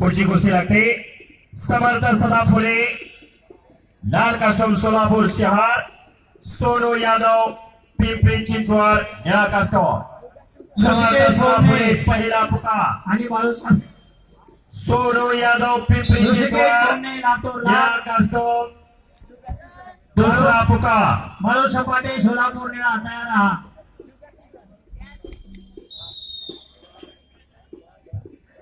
पुढची कुस्ती लागते समर्थ सदा फुले लाल कास्टूम सोलापूर शहर सोनू यादव पिंपरी चिंचवड या कास्टूम समर्थ सदा फुले पहिला पुकार आणि बाळू सोनू यादव पिंपरी चिंचवड या कास्टूम दुसरा पुकार बाळू सपाटे सोलापूर निळा तयार राहा.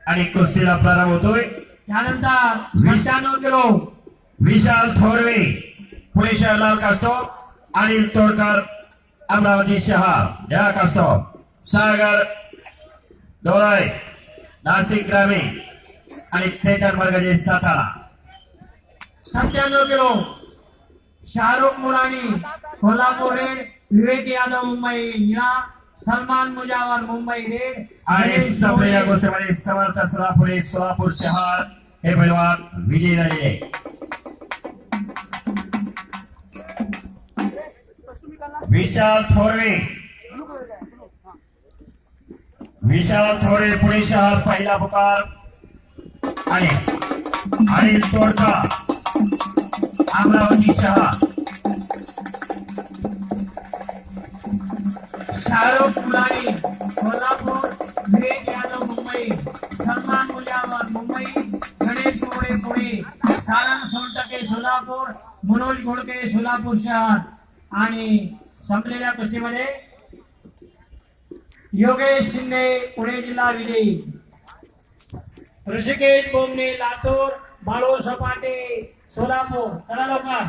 आणि कुस्तीला प्रारंभ होतोय. त्यानंतर 97 किलो विशाल थोरवे पुणे शहर लाल कास्टूम अनिल तोडकर अमरावती शहर या कास्टूम सागर डोळे नाशिक ग्रामीण आणि सेंटर मर्गजे सातारा. 97 किलो शाहरुख मुरानी कोल्हापूर रेड, विवेक यादव मुंबई निळा, सलमान मुजावर मुंबई रेड आणि संपलेल्या गोष्टीमध्ये समर्थ सदाफुले सोलापूर शहर हे पैलवान विजयी झालेले. विशाल थोरवे पुणे शहर पहिला पुकार आणि अनिल तोडकर अमरावती शहर. शाहरुख मुरानी कोल्हापूर, विवेक यादव मुंबई, सलमान मुजावर मुंबई, गणेश मोरे पुणे, सारंग सोनटके सोलापूर, मनोज घोडके सोलापूर शहर. आणि संपलेल्या कुस्तीमध्ये योगेश शिंदे पुणे जिल्हा विजयी. ऋषिकेश बोमणे लातूर, बाळू सपाटे सोलापूर. चला लवकर.